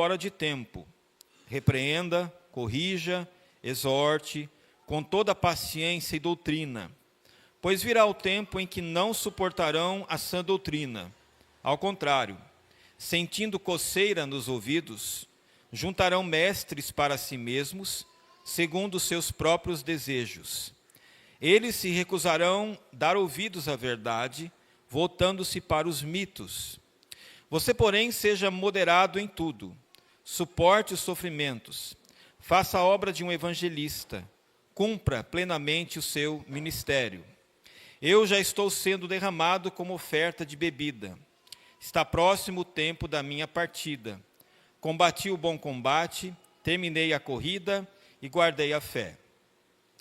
fora de tempo. Repreenda, corrija, exorte, com toda paciência e doutrina. Pois virá o tempo em que não suportarão a sã doutrina. Ao contrário, sentindo coceira nos ouvidos, juntarão mestres para si mesmos, segundo os seus próprios desejos. Eles se recusarão dar ouvidos à verdade, voltando-se para os mitos. Você, porém, seja moderado em tudo, suporte os sofrimentos, faça a obra de um evangelista, cumpra plenamente o seu ministério. Eu já estou sendo derramado como oferta de bebida. Está próximo o tempo da minha partida. Combati o bom combate, terminei a corrida e guardei a fé.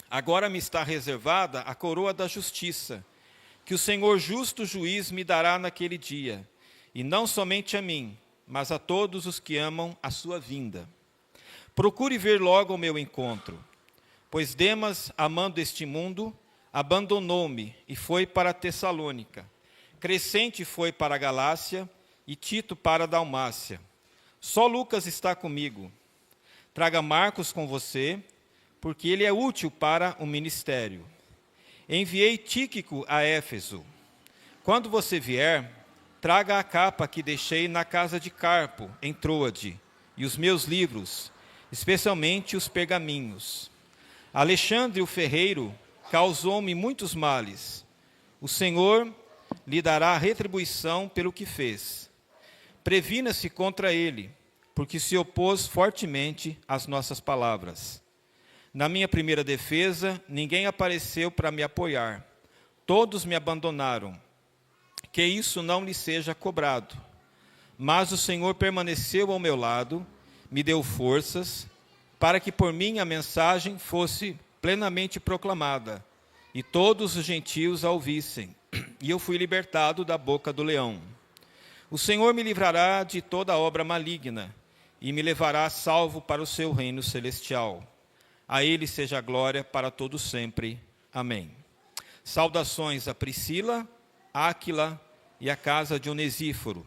Agora me está reservada a coroa da justiça, que o Senhor justo juiz me dará naquele dia, e não somente a mim, mas a todos os que amam a sua vinda. Procure vir logo ao meu encontro, pois Demas, amando este mundo, abandonou-me e foi para Tessalônica. Crescente foi para a Galácia e Tito para a Dalmácia. Só Lucas está comigo. Traga Marcos com você, porque ele é útil para o ministério. Enviei Tíquico a Éfeso. Quando você vier, traga a capa que deixei na casa de Carpo, em Troade, e os meus livros, especialmente os pergaminhos. Alexandre o ferreiro causou-me muitos males. O Senhor lhe dará retribuição pelo que fez. Previna-se contra ele, porque se opôs fortemente às nossas palavras. Na minha primeira defesa, ninguém apareceu para me apoiar. Todos me abandonaram. Que isso não lhe seja cobrado. Mas o Senhor permaneceu ao meu lado, me deu forças, para que por mim a mensagem fosse plenamente proclamada, e todos os gentios a ouvissem, e eu fui libertado da boca do leão. O Senhor me livrará de toda obra maligna, e me levará salvo para o seu reino celestial. A ele seja a glória para todos sempre. Amém. Saudações a Priscila, Áquila e a casa de Onesíforo.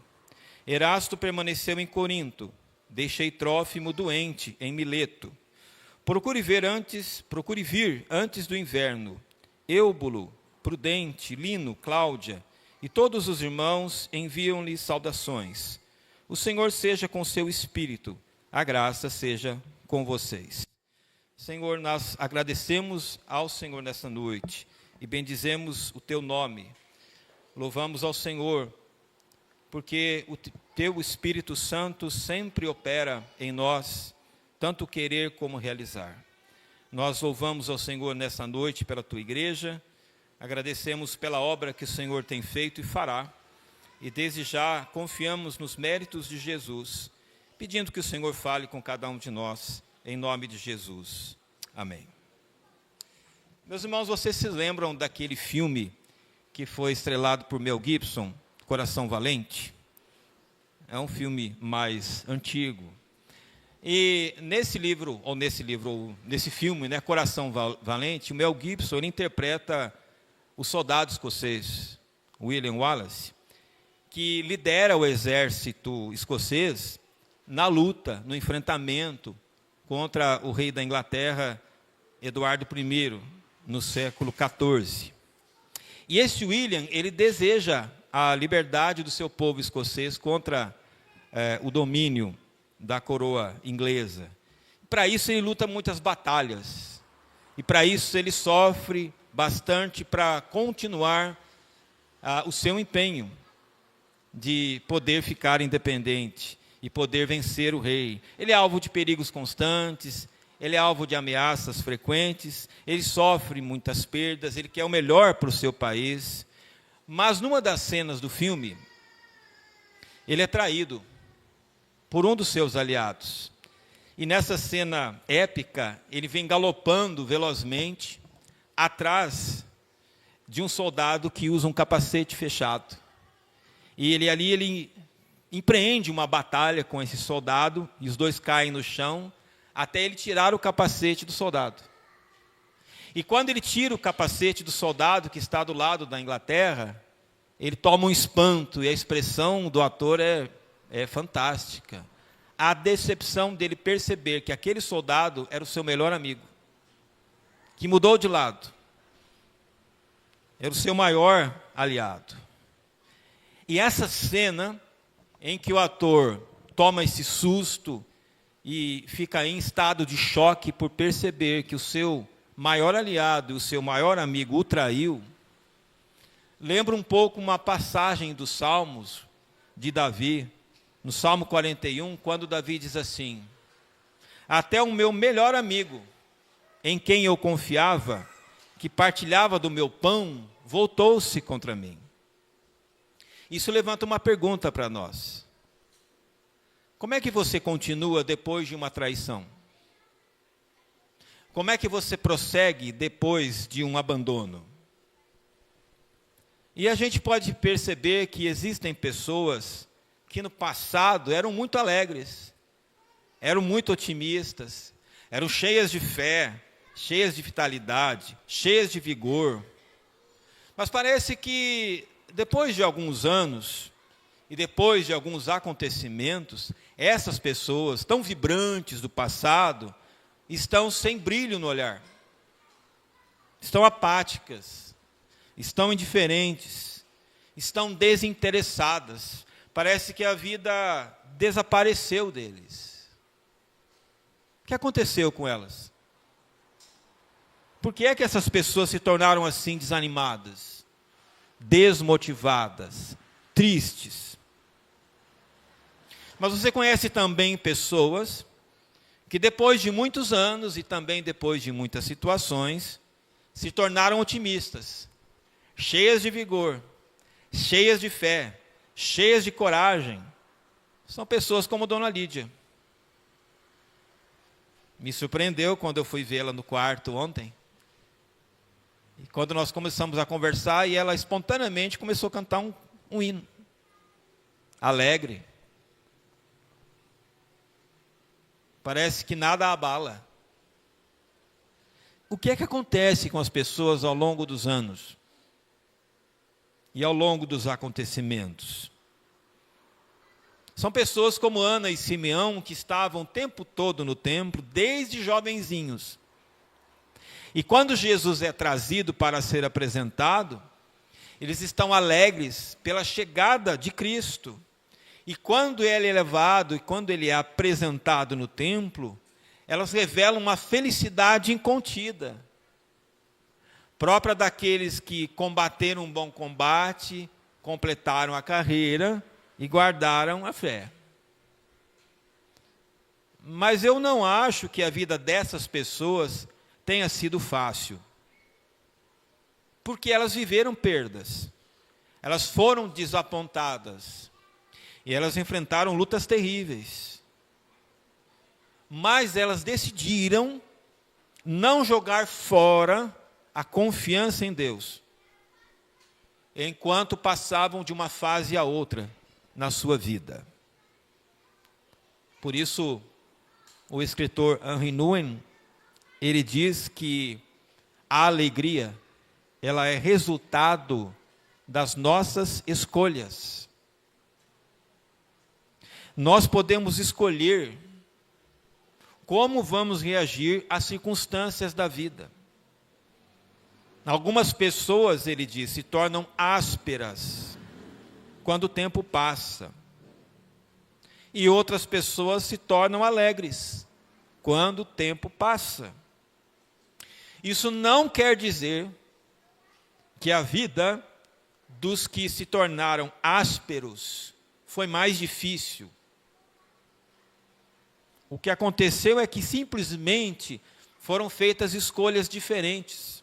Erasto permaneceu em Corinto, deixei Trófimo doente em Mileto. Procure vir antes do inverno. Eúbulo, Prudente, Lino, Cláudia e todos os irmãos enviam-lhe saudações. O Senhor seja com seu espírito, a graça seja com vocês. Senhor, nós agradecemos ao Senhor nessa noite e bendizemos o teu nome. Louvamos ao Senhor, porque o teu Espírito Santo sempre opera em nós, tanto querer como realizar. Nós louvamos ao Senhor nessa noite pela tua igreja, agradecemos pela obra que o Senhor tem feito e fará, e desde já confiamos nos méritos de Jesus, pedindo que o Senhor fale com cada um de nós, em nome de Jesus. Amém. Meus irmãos, vocês se lembram daquele filme que foi estrelado por Mel Gibson, Coração Valente? É um filme mais antigo. E nesse filme, né, Coração Valente, o Mel Gibson ele interpreta o soldado escocês, William Wallace, que lidera o exército escocês na luta, no enfrentamento contra o rei da Inglaterra, Eduardo I, no século XIV. E esse William, ele deseja a liberdade do seu povo escocês contra o domínio da coroa inglesa. Para isso ele luta muitas batalhas. E para isso ele sofre bastante para continuar o seu empenho de poder ficar independente e poder vencer o rei. Ele é alvo de perigos constantes, ele é alvo de ameaças frequentes, ele sofre muitas perdas, ele quer o melhor para o seu país. Mas numa das cenas do filme, ele é traído por um dos seus aliados. E nessa cena épica, ele vem galopando velozmente atrás de um soldado que usa um capacete fechado. E ele empreende uma batalha com esse soldado, e os dois caem no chão, até ele tirar o capacete do soldado. E quando ele tira o capacete do soldado que está do lado da Inglaterra, ele toma um espanto, e a expressão do ator é fantástica. a decepção dele perceber que aquele soldado era o seu melhor amigo, que mudou de lado, era o seu maior aliado. E essa cena em que o ator toma esse susto e fica em estado de choque por perceber que o seu maior aliado e o seu maior amigo o traiu, lembra um pouco uma passagem dos Salmos de Davi, no Salmo 41, quando Davi diz assim: até o meu melhor amigo, em quem eu confiava, que partilhava do meu pão, voltou-se contra mim. Isso levanta uma pergunta para nós. Como é que você continua depois de uma traição? Como é que você prossegue depois de um abandono? E a gente pode perceber que existem pessoas que no passado eram muito alegres, eram muito otimistas, eram cheias de fé, cheias de vitalidade, cheias de vigor. Mas parece que depois de alguns anos e depois de alguns acontecimentos, essas pessoas tão vibrantes do passado estão sem brilho no olhar, estão apáticas, estão indiferentes, estão desinteressadas. Parece que a vida desapareceu deles. O que aconteceu com elas? Por que é que essas pessoas se tornaram assim desanimadas, desmotivadas, tristes? Mas você conhece também pessoas que depois de muitos anos e também depois de muitas situações, se tornaram otimistas, cheias de vigor, cheias de fé, cheias de coragem. São pessoas como Dona Lídia. Me surpreendeu quando eu fui vê-la no quarto ontem. E quando nós começamos a conversar, e ela espontaneamente começou a cantar um hino. Alegre. Parece que nada a abala. O que é que acontece com as pessoas ao longo dos anos? E ao longo dos acontecimentos? São pessoas como Ana e Simeão, que estavam o tempo todo no templo, desde jovenzinhos. E quando Jesus é trazido para ser apresentado, eles estão alegres pela chegada de Cristo. E quando ele é levado, e quando ele é apresentado no templo, elas revelam uma felicidade incontida, própria daqueles que combateram um bom combate, completaram a carreira e guardaram a fé. Mas eu não acho que a vida dessas pessoas tenha sido fácil, porque elas viveram perdas, elas foram desapontadas, e elas enfrentaram lutas terríveis. Mas elas decidiram não jogar fora a confiança em Deus, enquanto passavam de uma fase a outra na sua vida. Por isso, o escritor Henri Nouwen, ele diz que a alegria, ela é resultado das nossas escolhas. Nós podemos escolher como vamos reagir às circunstâncias da vida. Algumas pessoas, ele diz, se tornam ásperas quando o tempo passa. E outras pessoas se tornam alegres quando o tempo passa. Isso não quer dizer que a vida dos que se tornaram ásperos foi mais difícil. O que aconteceu é que simplesmente foram feitas escolhas diferentes,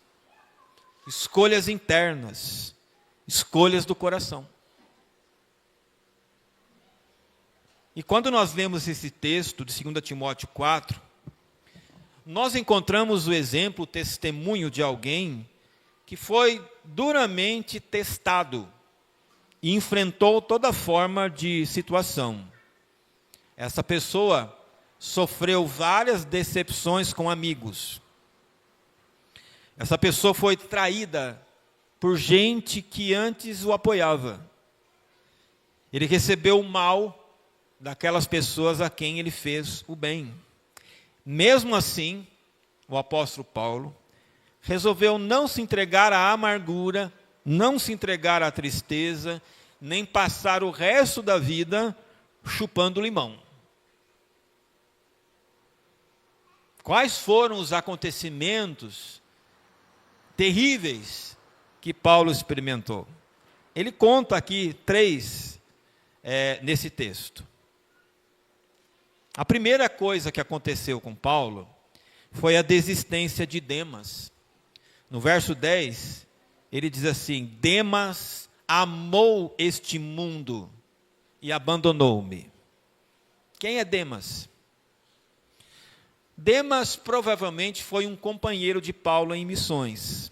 escolhas internas, escolhas do coração. E quando nós lemos esse texto de 2 Timóteo 4, nós encontramos o exemplo, o testemunho de alguém que foi duramente testado e enfrentou toda forma de situação. Essa pessoa sofreu várias decepções com amigos. Essa pessoa foi traída por gente que antes o apoiava. Ele recebeu o mal daquelas pessoas a quem ele fez o bem. Mesmo assim, o apóstolo Paulo resolveu não se entregar à amargura, não se entregar à tristeza, nem passar o resto da vida chupando limão. Quais foram os acontecimentos terríveis que Paulo experimentou? Ele conta aqui 3 nesse texto. A primeira coisa que aconteceu com Paulo foi a desistência de Demas. No verso 10, ele diz assim: Demas amou este mundo e abandonou-me. Quem é Demas? Demas provavelmente foi um companheiro de Paulo em missões.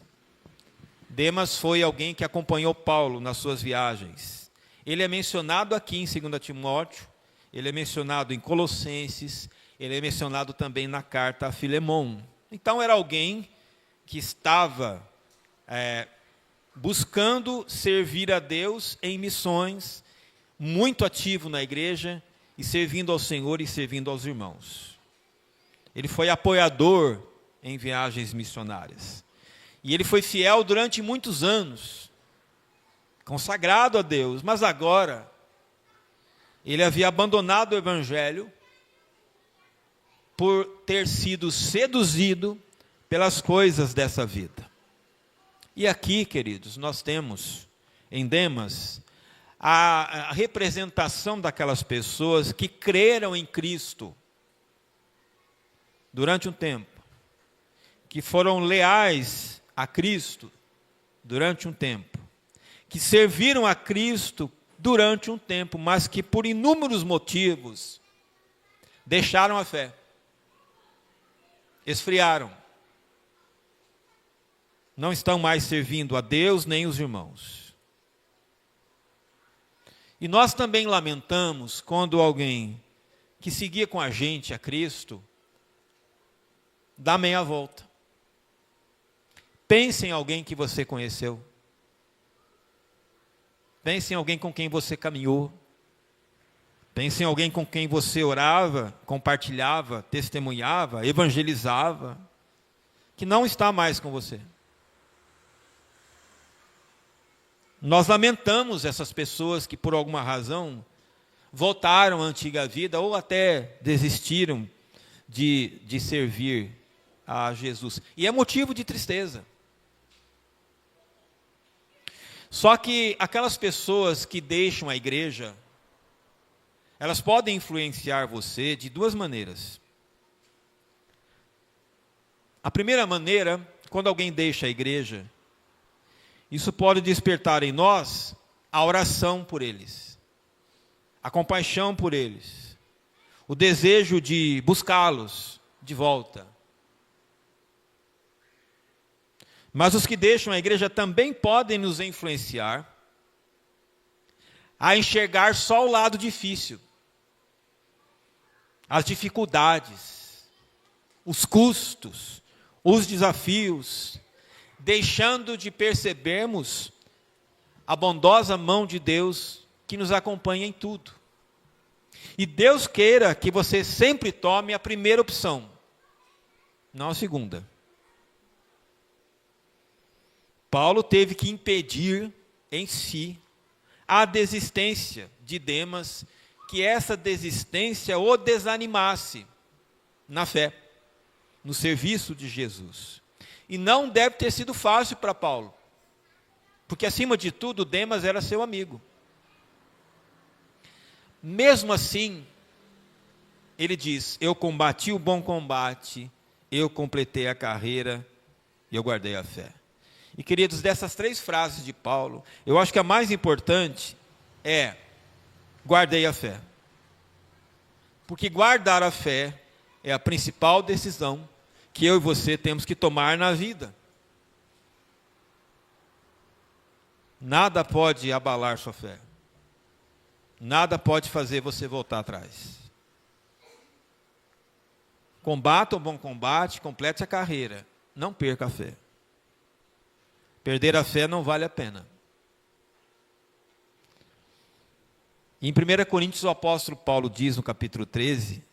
Demas foi alguém que acompanhou Paulo nas suas viagens. Ele é mencionado aqui em 2 Timóteo, ele é mencionado em Colossenses, ele é mencionado também na carta a Filemão. Então era alguém que estava buscando servir a Deus em missões, muito ativo na igreja, e servindo ao Senhor e servindo aos irmãos. Ele foi apoiador em viagens missionárias. E ele foi fiel durante muitos anos, consagrado a Deus, mas agora ele havia abandonado o evangelho por ter sido seduzido pelas coisas dessa vida. E aqui, queridos, nós temos em Demas a representação daquelas pessoas que creram em Cristo durante um tempo, que foram leais a Cristo durante um tempo, que serviram a Cristo durante um tempo, mas que por inúmeros motivos deixaram a fé, esfriaram, não estão mais servindo a Deus nem os irmãos. E nós também lamentamos quando alguém que seguia com a gente a Cristo dá meia volta. Pense em alguém que você conheceu. Pense em alguém com quem você caminhou. Pense em alguém com quem você orava, compartilhava, testemunhava, evangelizava, que não está mais com você. Nós lamentamos essas pessoas que por alguma razão voltaram à antiga vida ou até desistiram de servir a Jesus. E é motivo de tristeza. Só que aquelas pessoas que deixam a igreja, elas podem influenciar você de 2 maneiras. A primeira maneira, quando alguém deixa a igreja, isso pode despertar em nós a oração por eles, a compaixão por eles, o desejo de buscá-los de volta. Mas os que deixam a igreja também podem nos influenciar a enxergar só o lado difícil, as dificuldades, os custos, os desafios, deixando de percebermos a bondosa mão de Deus que nos acompanha em tudo. E Deus queira que você sempre tome a primeira opção, não a segunda. Paulo teve que impedir em si a desistência de Demas, que essa desistência o desanimasse na fé, no serviço de Jesus. E não deve ter sido fácil para Paulo, porque acima de tudo Demas era seu amigo. Mesmo assim, ele diz: eu combati o bom combate, eu completei a carreira e eu guardei a fé. E queridos, dessas 3 frases de Paulo, eu acho que a mais importante é: guardei a fé. Porque guardar a fé é a principal decisão que eu e você temos que tomar na vida. Nada pode abalar sua fé. Nada pode fazer você voltar atrás. Combata o bom combate, complete a carreira. Não perca a fé. Perder a fé não vale a pena. Em 1 Coríntios, o apóstolo Paulo diz no capítulo 13,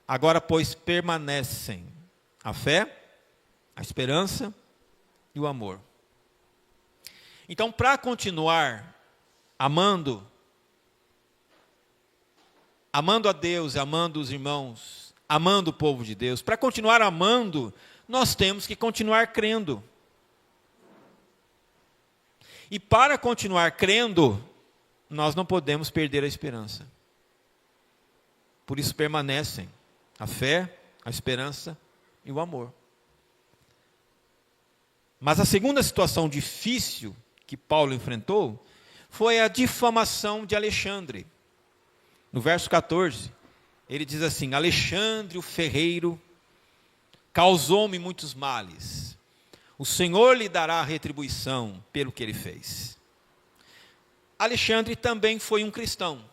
agora, pois, permanecem a fé, a esperança e o amor. Então, para continuar amando a Deus, amando os irmãos, amando o povo de Deus, para continuar amando, nós temos que continuar crendo. E para continuar crendo, nós não podemos perder a esperança. Por isso permanecem a fé, a esperança e o amor. Mas a segunda situação difícil que Paulo enfrentou foi a difamação de Alexandre. No verso 14, ele diz assim: Alexandre o ferreiro causou-me muitos males. O Senhor lhe dará retribuição pelo que ele fez. Alexandre também foi um cristão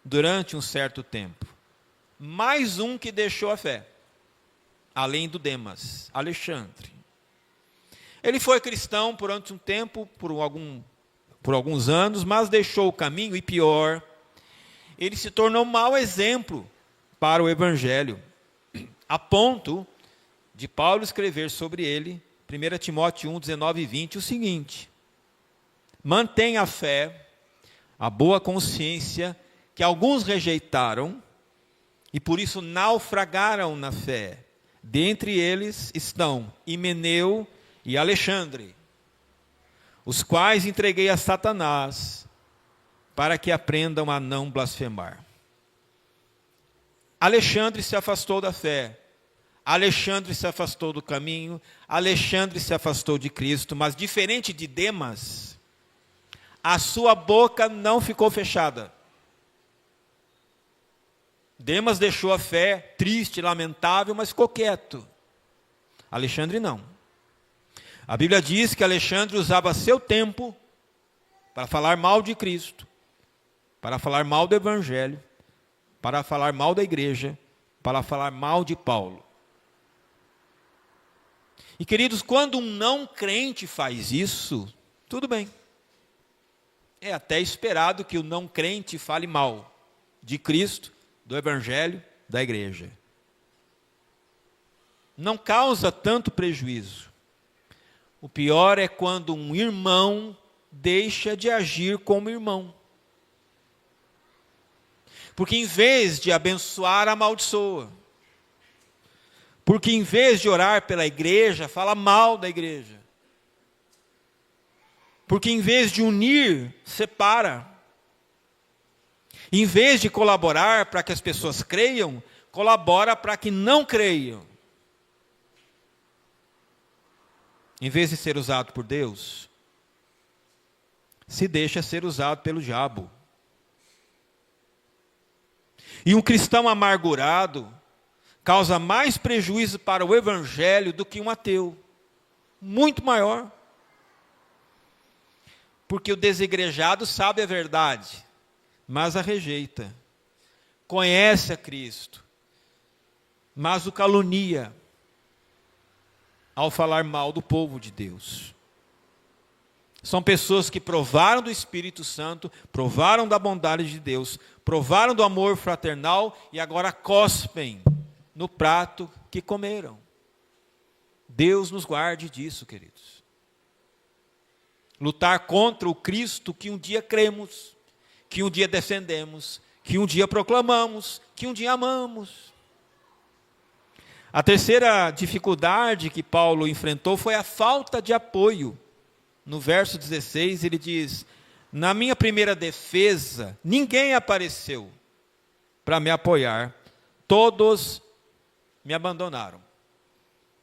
durante um certo tempo. Mais um que deixou a fé, além do Demas, Alexandre. Ele foi cristão durante um tempo, por alguns anos, mas deixou o caminho e pior, ele se tornou um mau exemplo para o Evangelho, a ponto de Paulo escrever sobre ele, 1 Timóteo 1, 19 e 20, o seguinte: mantenha a fé, a boa consciência, que alguns rejeitaram, e por isso naufragaram na fé. Dentre eles estão Himeneu e Alexandre, os quais entreguei a Satanás, para que aprendam a não blasfemar. Alexandre se afastou da fé, Alexandre se afastou do caminho, Alexandre se afastou de Cristo, mas diferente de Demas, a sua boca não ficou fechada. Demas deixou a fé triste, lamentável, mas ficou quieto. Alexandre não. A Bíblia diz que Alexandre usava seu tempo para falar mal de Cristo, para falar mal do Evangelho, para falar mal da igreja, para falar mal de Paulo. E queridos, quando um não crente faz isso, tudo bem. É até esperado que o não crente fale mal de Cristo, do Evangelho, da igreja. Não causa tanto prejuízo. O pior é quando um irmão deixa de agir como irmão. Porque em vez de abençoar, amaldiçoa. Porque em vez de orar pela igreja, fala mal da igreja. Porque em vez de unir, separa. Em vez de colaborar para que as pessoas creiam, colabora para que não creiam. Em vez de ser usado por Deus, se deixa ser usado pelo diabo. E um cristão amargurado causa mais prejuízo para o Evangelho do que um ateu. Muito maior. Porque o desigrejado sabe a verdade, mas a rejeita. Conhece a Cristo, mas o calunia ao falar mal do povo de Deus. São pessoas que provaram do Espírito Santo, provaram da bondade de Deus, provaram do amor fraternal e agora cospem no prato que comeram. Deus nos guarde disso, queridos. Lutar contra o Cristo que um dia cremos, que um dia defendemos, que um dia proclamamos, que um dia amamos. A terceira dificuldade que Paulo enfrentou foi a falta de apoio. No verso 16 ele diz: na minha primeira defesa, ninguém apareceu para me apoiar, todos me abandonaram.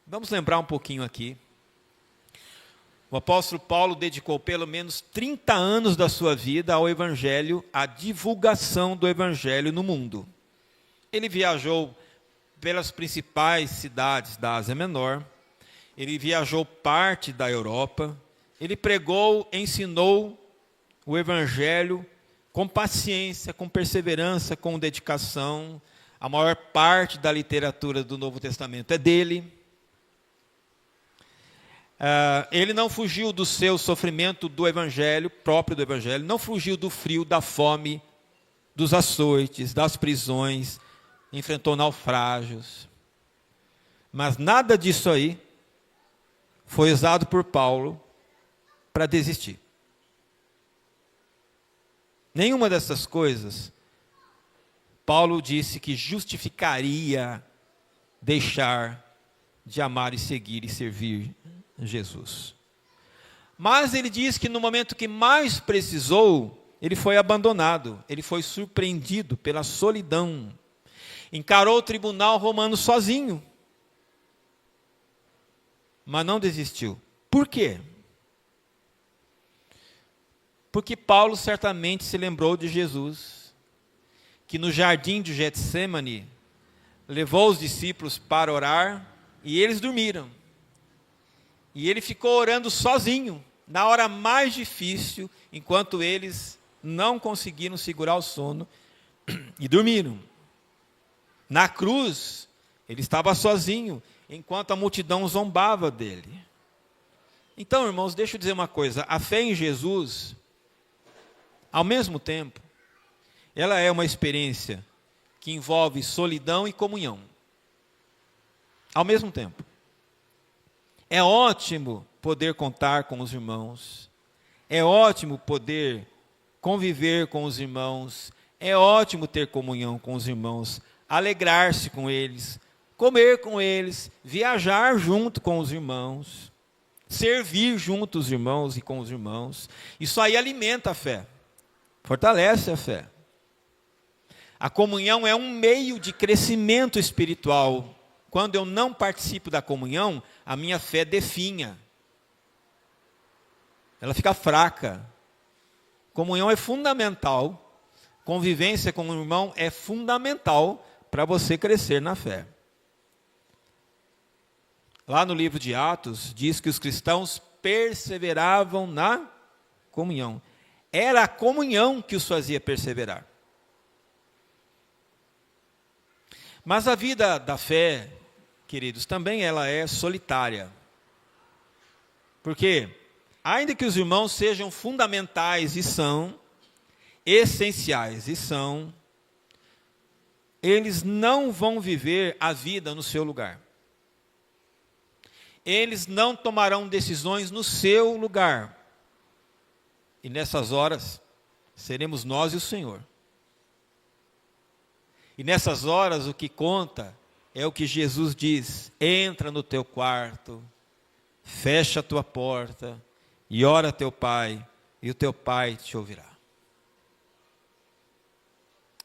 Vamos lembrar um pouquinho aqui. O apóstolo Paulo dedicou pelo menos 30 anos da sua vida ao Evangelho, à divulgação do Evangelho no mundo. Ele viajou pelas principais cidades da Ásia Menor, ele viajou parte da Europa, ele pregou, ensinou o Evangelho com paciência, com perseverança, com dedicação. A maior parte da literatura do Novo Testamento é dele. Ele não fugiu do seu sofrimento do Evangelho, próprio do Evangelho, não fugiu do frio, da fome, dos açoites, das prisões, enfrentou naufrágios. Mas nada disso aí foi usado por Paulo para desistir. Nenhuma dessas coisas Paulo disse que justificaria deixar de amar e seguir e servir Jesus. Mas ele diz que no momento que mais precisou, ele foi abandonado, ele foi surpreendido pela solidão. Encarou o tribunal romano sozinho. Mas não desistiu. Por quê? Porque Paulo certamente se lembrou de Jesus, que no jardim de Getsêmani levou os discípulos para orar e eles dormiram. E ele ficou orando sozinho, na hora mais difícil, enquanto eles não conseguiram segurar o sono e dormiram. Na cruz, ele estava sozinho, enquanto a multidão zombava dele. Então, irmãos, deixa eu dizer uma coisa. A fé em Jesus, ao mesmo tempo, ela é uma experiência que envolve solidão e comunhão. Ao mesmo tempo. É ótimo poder contar com os irmãos. É ótimo poder conviver com os irmãos. É ótimo ter comunhão com os irmãos. Alegrar-se com eles. Comer com eles. Viajar junto com os irmãos. Servir junto os irmãos e com os irmãos. Isso aí alimenta a fé. Fortalece a fé. A comunhão é um meio de crescimento espiritual. Quando eu não participo da comunhão, a minha fé definha. Ela fica fraca. Comunhão é fundamental. Convivência com o irmão é fundamental para você crescer na fé. Lá no livro de Atos, diz que os cristãos perseveravam na comunhão. Era a comunhão que os fazia perseverar. Mas a vida da fé, queridos, também ela é solitária. Porque, ainda que os irmãos sejam fundamentais e são, essenciais e são, eles não vão viver a vida no seu lugar. Eles não tomarão decisões no seu lugar. E nessas horas, seremos nós e o Senhor. E nessas horas o que conta é o que Jesus diz: entra no teu quarto, fecha a tua porta e ora a teu pai, e o teu pai te ouvirá.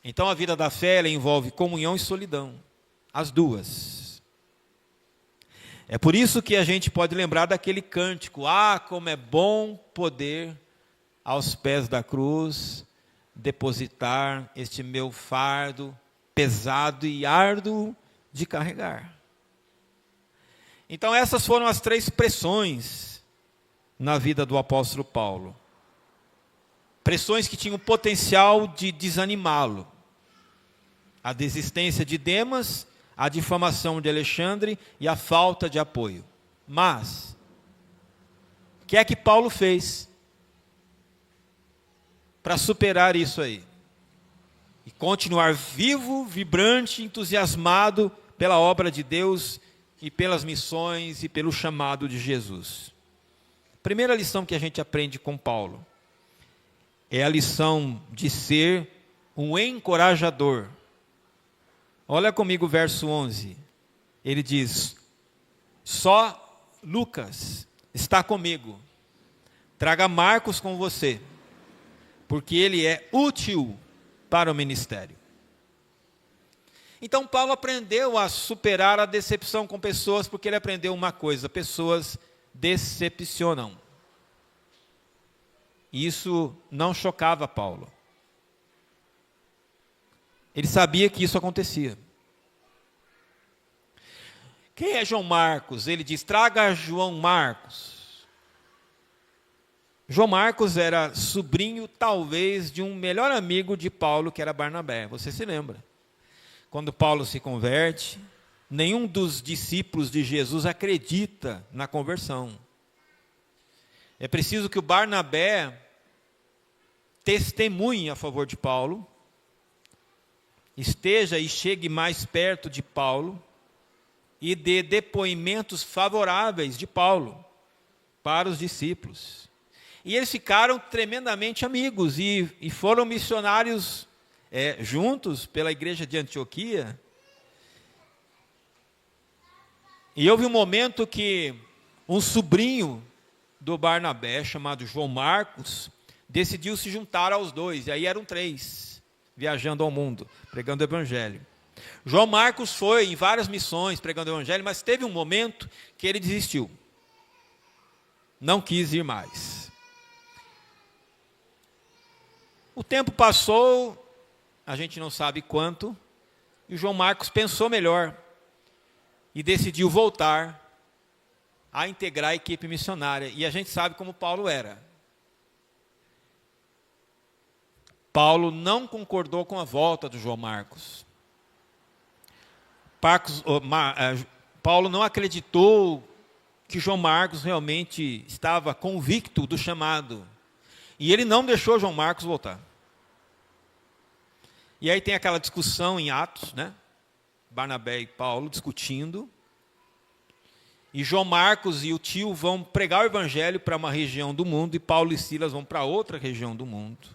Então a vida da fé ela envolve comunhão e solidão, as duas. É por isso que a gente pode lembrar daquele cântico: ah, como é bom poder aos pés da cruz depositar este meu fardo pesado e árduo de carregar. Então essas foram as 3 pressões na vida do apóstolo Paulo. Pressões que tinham o potencial de desanimá-lo. A desistência de Demas, a difamação de Alexandre e a falta de apoio. Mas, o que é que Paulo fez para superar isso aí? E continuar vivo, vibrante, entusiasmado pela obra de Deus e pelas missões e pelo chamado de Jesus. Primeira lição que a gente aprende com Paulo é a lição de ser um encorajador. Olha comigo o verso 11. Ele diz: só Lucas está comigo. Traga Marcos com você, porque ele é útil para o ministério. Então Paulo aprendeu a superar a decepção com pessoas, porque ele aprendeu uma coisa: pessoas decepcionam. E isso não chocava Paulo. Ele sabia que isso acontecia. Quem é João Marcos? Ele diz: traga João Marcos. João Marcos era sobrinho, talvez, de um melhor amigo de Paulo, que era Barnabé. Você se lembra? Quando Paulo se converte, nenhum dos discípulos de Jesus acredita na conversão. É preciso que o Barnabé testemunhe a favor de Paulo, esteja e chegue mais perto de Paulo e dê depoimentos favoráveis de Paulo para os discípulos. E eles ficaram tremendamente amigos e foram missionários juntos pela igreja de Antioquia. E houve um momento que um sobrinho do Barnabé, chamado João Marcos, decidiu se juntar aos dois. E aí eram 3, viajando ao mundo, pregando o evangelho. João Marcos foi em várias missões pregando o evangelho, mas teve um momento que ele desistiu. Não quis ir mais. O tempo passou, a gente não sabe quanto, e o João Marcos pensou melhor e decidiu voltar a integrar a equipe missionária. E a gente sabe como Paulo era. Paulo não concordou com a volta do João Marcos. Paulo não acreditou que João Marcos realmente estava convicto do chamado. E ele não deixou João Marcos voltar. E aí tem aquela discussão em Atos, né? Barnabé e Paulo discutindo. E João Marcos e o tio vão pregar o evangelho para uma região do mundo, e Paulo e Silas vão para outra região do mundo.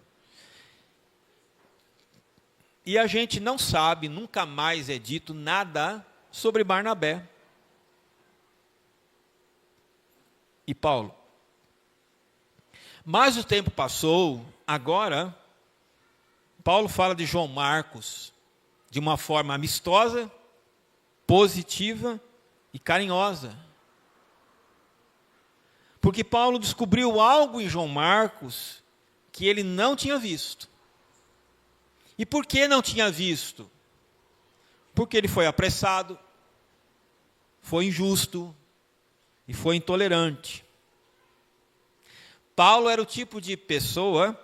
E a gente não sabe, nunca mais é dito nada sobre Barnabé e Paulo. Mas o tempo passou, agora, Paulo fala de João Marcos de uma forma amistosa, positiva e carinhosa. Porque Paulo descobriu algo em João Marcos que ele não tinha visto. E por que não tinha visto? Porque ele foi apressado, foi injusto e foi intolerante. Paulo era o tipo de pessoa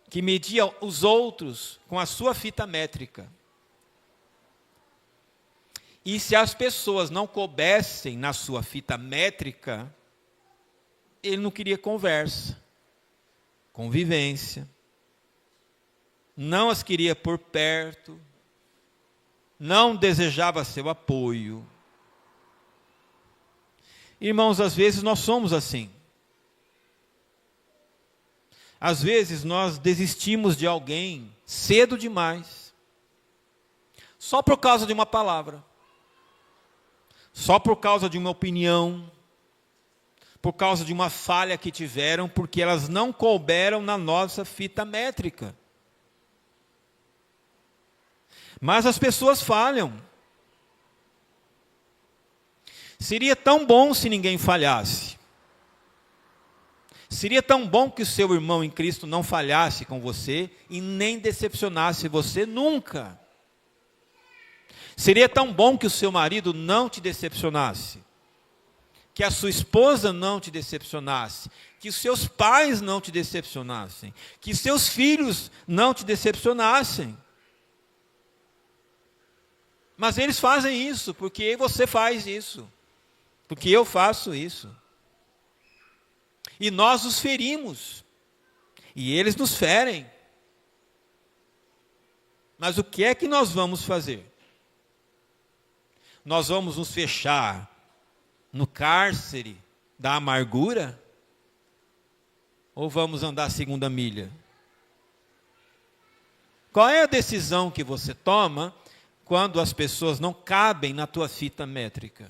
que media os outros com a sua fita métrica. E se as pessoas não coubessem na sua fita métrica, ele não queria conversa, convivência. Não as queria por perto, não desejava seu apoio. Irmãos, às vezes nós somos assim. Às vezes nós desistimos de alguém cedo demais, só por causa de uma palavra, só por causa de uma opinião, por causa de uma falha que tiveram, porque elas não couberam na nossa fita métrica. Mas as pessoas falham. Seria tão bom se ninguém falhasse. Seria tão bom que o seu irmão em Cristo não falhasse com você e nem decepcionasse você nunca. Seria tão bom que o seu marido não te decepcionasse. Que a sua esposa não te decepcionasse. Que os seus pais não te decepcionassem. Que seus filhos não te decepcionassem. Mas eles fazem isso, porque você faz isso, porque eu faço isso. E nós os ferimos, e eles nos ferem. Mas o que é que nós vamos fazer? Nós vamos nos fechar no cárcere da amargura? Ou vamos andar a segunda milha? Qual é a decisão que você toma quando as pessoas não cabem na tua fita métrica?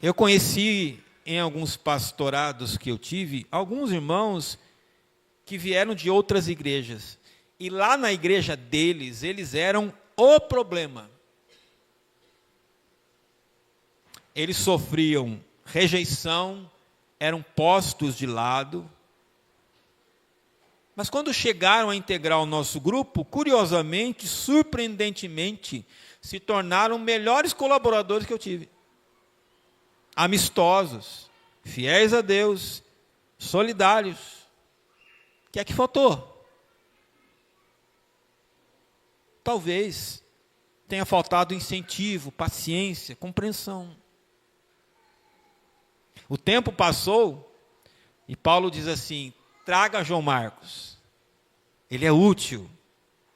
Eu conheci em alguns pastorados que eu tive, alguns irmãos que vieram de outras igrejas. E lá na igreja deles, eles eram o problema. Eles sofriam rejeição, eram postos de lado. Mas quando chegaram a integrar o nosso grupo, curiosamente, surpreendentemente, se tornaram melhores colaboradores que eu tive. Amistosos, fiéis a Deus, solidários. O que é que faltou? Talvez tenha faltado incentivo, paciência, compreensão. O tempo passou e Paulo diz assim: traga João Marcos. Ele é útil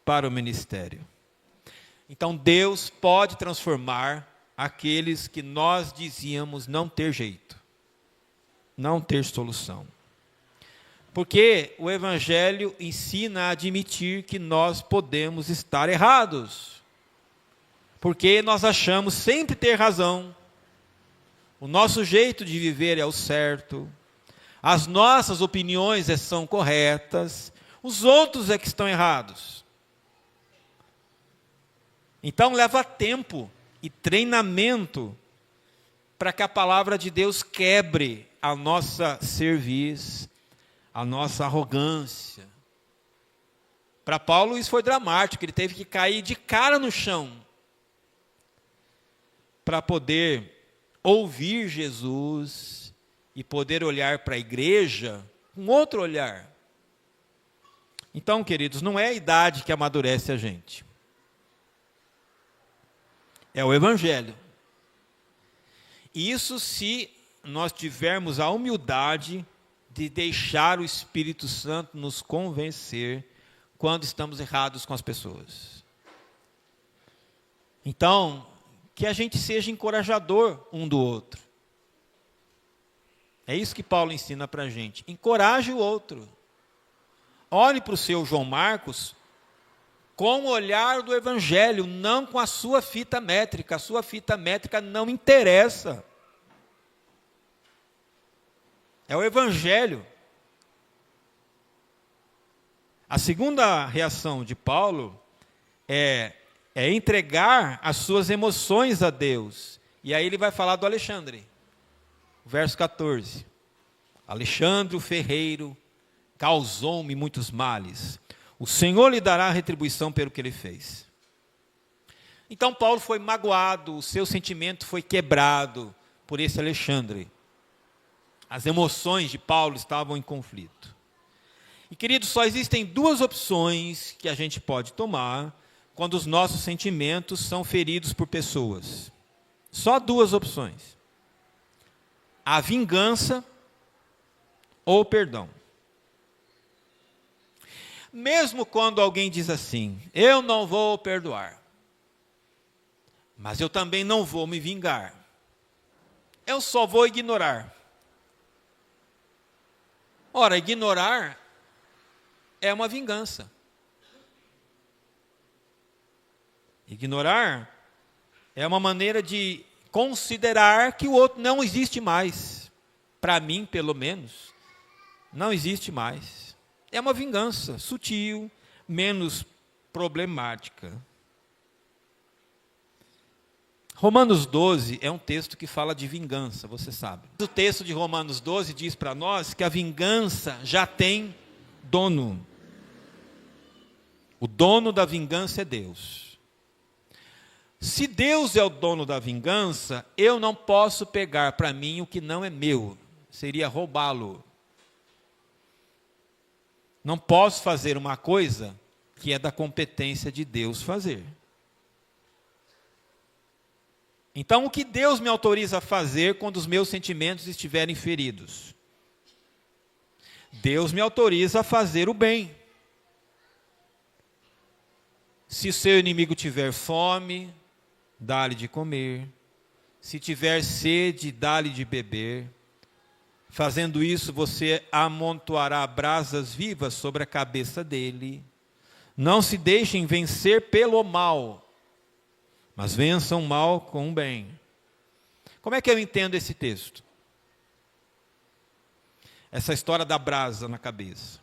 para o ministério. Então Deus pode transformar aqueles que nós dizíamos não ter jeito, não ter solução. Porque o Evangelho ensina a admitir que nós podemos estar errados. Porque nós achamos sempre ter razão. O nosso jeito de viver é o certo. As nossas opiniões são corretas. Os outros é que estão errados. Então leva tempo e treinamento para que a palavra de Deus quebre a nossa cerviz, a nossa arrogância. Para Paulo isso foi dramático, ele teve que cair de cara no chão para poder ouvir Jesus e poder olhar para a igreja com outro olhar. Então, queridos, não é a idade que amadurece a gente. É o Evangelho. Isso se nós tivermos a humildade de deixar o Espírito Santo nos convencer quando estamos errados com as pessoas. Então, que a gente seja encorajador um do outro. É isso que Paulo ensina para a gente. Encoraje o outro. Olhe para o seu João Marcos com o olhar do Evangelho, não com a sua fita métrica. A sua fita métrica não interessa. É o Evangelho. A segunda reação de Paulo é entregar as suas emoções a Deus. E aí ele vai falar do Alexandre. Verso 14. Alexandre o ferreiro causou-me muitos males. O Senhor lhe dará retribuição pelo que ele fez. Então Paulo foi magoado, o seu sentimento foi quebrado por esse Alexandre. As emoções de Paulo estavam em conflito. E queridos, só existem duas opções que a gente pode tomar quando os nossos sentimentos são feridos por pessoas. Só duas opções. A vingança ou o perdão. Mesmo quando alguém diz assim, eu não vou perdoar, mas eu também não vou me vingar. Eu só vou ignorar. Ora, ignorar é uma vingança. Ignorar é uma maneira de considerar que o outro não existe mais. Para mim, pelo menos, não existe mais. É uma vingança sutil, menos problemática. Romanos 12 é um texto que fala de vingança, você sabe. O texto de Romanos 12 diz para nós que a vingança já tem dono. O dono da vingança é Deus. Se Deus é o dono da vingança, eu não posso pegar para mim o que não é meu. Seria roubá-lo. Não posso fazer uma coisa que é da competência de Deus fazer. Então, o que Deus me autoriza a fazer quando os meus sentimentos estiverem feridos? Deus me autoriza a fazer o bem. Se seu inimigo tiver fome, dá-lhe de comer. Se tiver sede, dá-lhe de beber. Fazendo isso, você amontoará brasas vivas sobre a cabeça dele. Não se deixem vencer pelo mal, mas vençam o mal com o bem. Como é que eu entendo esse texto? Essa história da brasa na cabeça.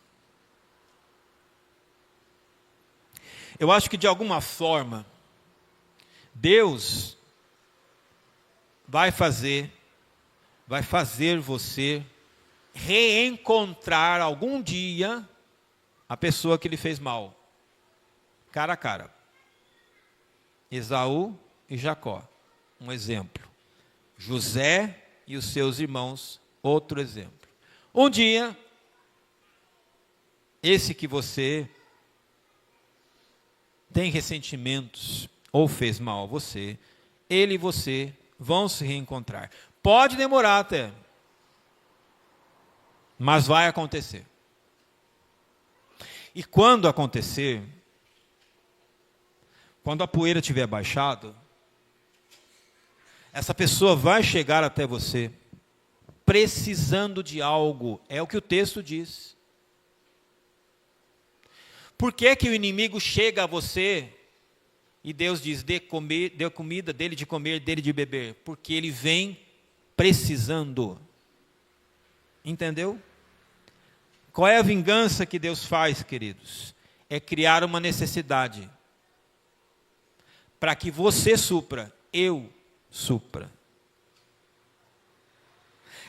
Eu acho que de alguma forma, Deus vai fazer você reencontrar algum dia a pessoa que lhe fez mal. Cara a cara. Esaú e Jacó, um exemplo. José e os seus irmãos, outro exemplo. Um dia, esse que você tem ressentimentos ou fez mal a você, ele e você vão se reencontrar. Pode demorar até, mas vai acontecer. E quando acontecer, quando a poeira tiver baixado, essa pessoa vai chegar até você precisando de algo. É o que o texto diz. Por que que o inimigo chega a você e Deus diz, dê comida, dele de comer, dele de beber? Porque ele vem precisando. Entendeu? Qual é a vingança que Deus faz, queridos? É criar uma necessidade para que você supra, eu supra.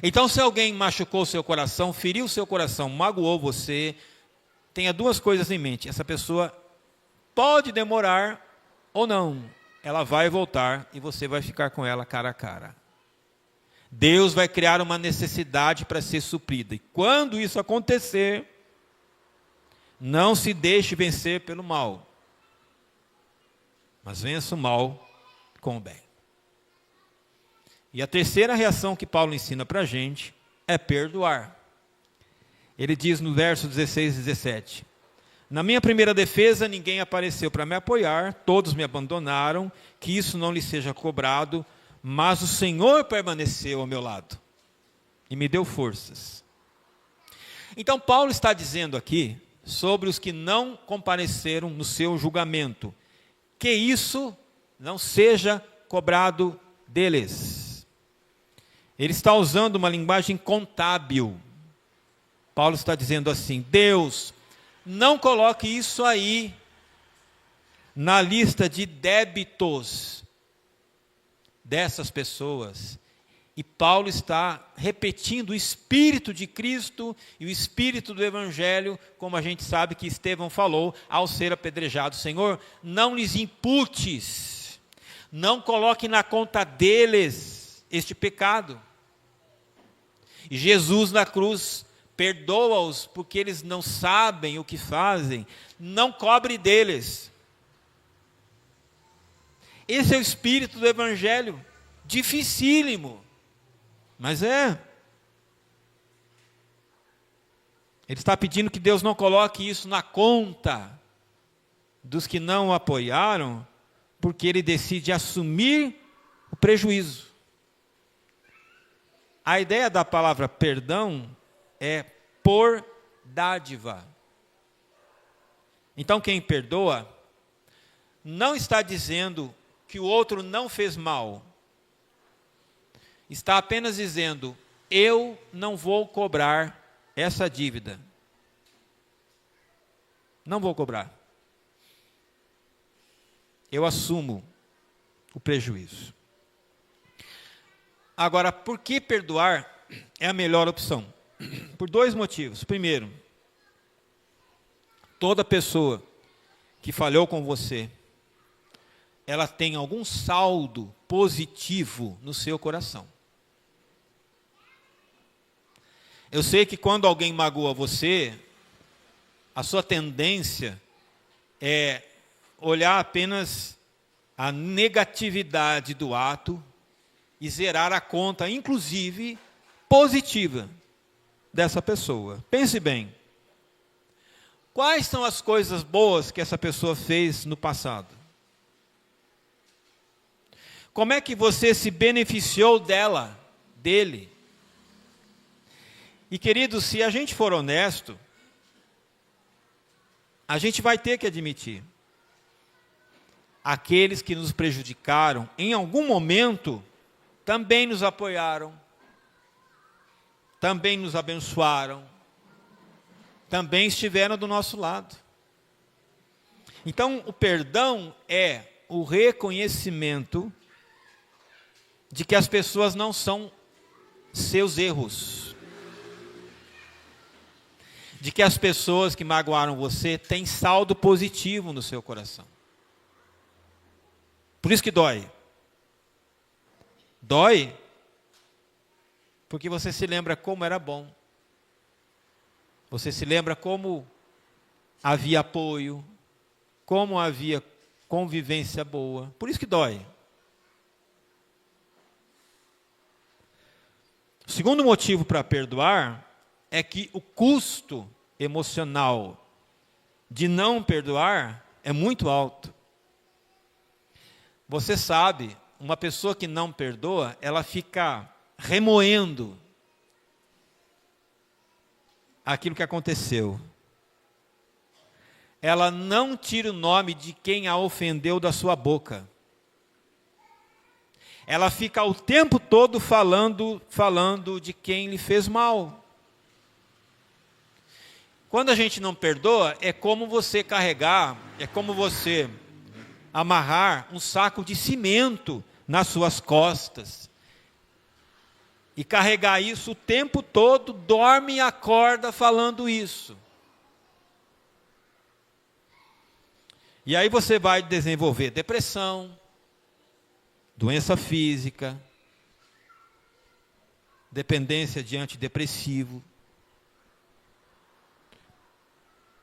Então, se alguém machucou seu coração, feriu seu coração, magoou você, tenha duas coisas em mente. Essa pessoa pode demorar ou não. Ela vai voltar e você vai ficar com ela cara a cara. Deus vai criar uma necessidade para ser suprida. E quando isso acontecer, não se deixe vencer pelo mal, mas vença o mal com o bem. E a terceira reação que Paulo ensina para a gente é perdoar. Ele diz no verso 16 e 17: na minha primeira defesa ninguém apareceu para me apoiar, todos me abandonaram, que isso não lhe seja cobrado, mas o Senhor permaneceu ao meu lado e me deu forças. Então Paulo está dizendo aqui sobre os que não compareceram no seu julgamento, que isso não seja cobrado deles. Ele está usando uma linguagem contábil. Paulo está dizendo assim: Deus, não coloque isso aí na lista de débitos dessas pessoas. E Paulo está repetindo o Espírito de Cristo e o Espírito do Evangelho, como a gente sabe que Estevão falou ao ser apedrejado. Senhor, não lhes imputes, não coloque na conta deles este pecado. E Jesus na cruz perdoa-os porque eles não sabem o que fazem, não cobre deles. Esse é o espírito do Evangelho, dificílimo, mas é. Ele está pedindo que Deus não coloque isso na conta dos que não o apoiaram, porque ele decide assumir o prejuízo. A ideia da palavra perdão é por dádiva. Então quem perdoa não está dizendo que o outro não fez mal. Está apenas dizendo, eu não vou cobrar essa dívida. Não vou cobrar. Eu assumo o prejuízo. Agora, por que perdoar é a melhor opção? Por dois motivos. Primeiro, toda pessoa que falhou com você, ela tem algum saldo positivo no seu coração. Eu sei que quando alguém magoa você, a sua tendência é olhar apenas a negatividade do ato e zerar a conta, inclusive positiva, dessa pessoa. Pense bem. Quais são as coisas boas que essa pessoa fez no passado? Como é que você se beneficiou dela, dele? E queridos, se a gente for honesto, a gente vai ter que admitir. Aqueles que nos prejudicaram, em algum momento, também nos apoiaram, também nos abençoaram, também estiveram do nosso lado. Então, o perdão é o reconhecimento de que as pessoas não são seus erros, de que as pessoas que magoaram você têm saldo positivo no seu coração. Por isso que dói. Dói porque você se lembra como era bom. Você se lembra como havia apoio, como havia convivência boa. Por isso que dói. O segundo motivo para perdoar é que o custo emocional de não perdoar é muito alto. Você sabe, uma pessoa que não perdoa, ela fica remoendo aquilo que aconteceu. Ela não tira o nome de quem a ofendeu da sua boca. Ela fica o tempo todo falando de quem lhe fez mal. Quando a gente não perdoa, é como você carregar, é como você amarrar um saco de cimento nas suas costas. E carregar isso o tempo todo, dorme e acorda falando isso. E aí você vai desenvolver depressão, doença física, dependência de antidepressivo.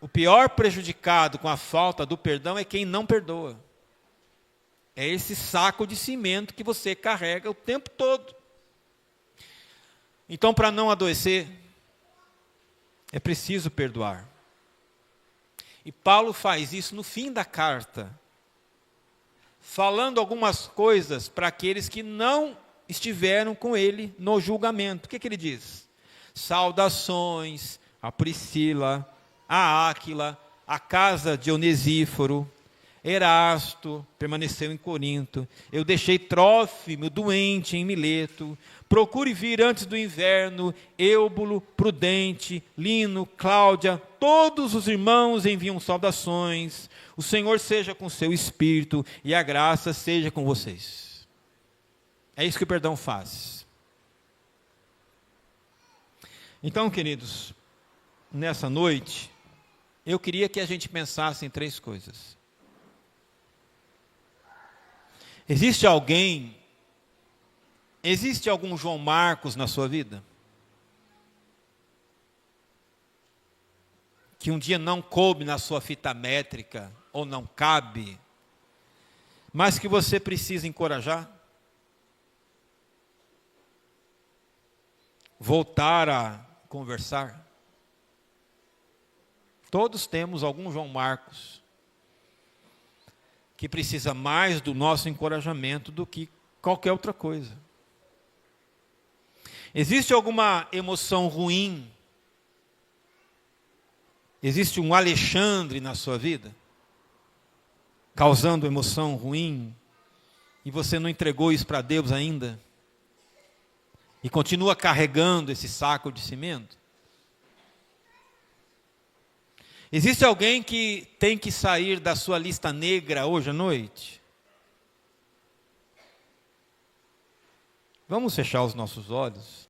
O pior prejudicado com a falta do perdão é quem não perdoa. É esse saco de cimento que você carrega o tempo todo. Então, para não adoecer, é preciso perdoar. E Paulo faz isso no fim da carta, falando algumas coisas para aqueles que não estiveram com ele no julgamento. O que ele diz? Saudações a Priscila, a Áquila, a casa de Onesíforo, Erasto permaneceu em Corinto. Eu deixei Trófimo doente em Mileto. Procure vir antes do inverno. Êubulo, Prudente, Lino, Cláudia, todos os irmãos enviam saudações. O Senhor seja com seu espírito e a graça seja com vocês. É isso que o perdão faz. Então, queridos, nessa noite, eu queria que a gente pensasse em 3 coisas. Existe algum João Marcos na sua vida? Que um dia não coube na sua fita métrica, ou não cabe, mas que você precisa encorajar? Voltar a conversar? Todos temos algum João Marcos que precisa mais do nosso encorajamento do que qualquer outra coisa. Existe alguma emoção ruim? Existe um Alexandre na sua vida? Causando emoção ruim? E você não entregou isso para Deus ainda? E continua carregando esse saco de cimento? Existe alguém que tem que sair da sua lista negra hoje à noite? Vamos fechar os nossos olhos.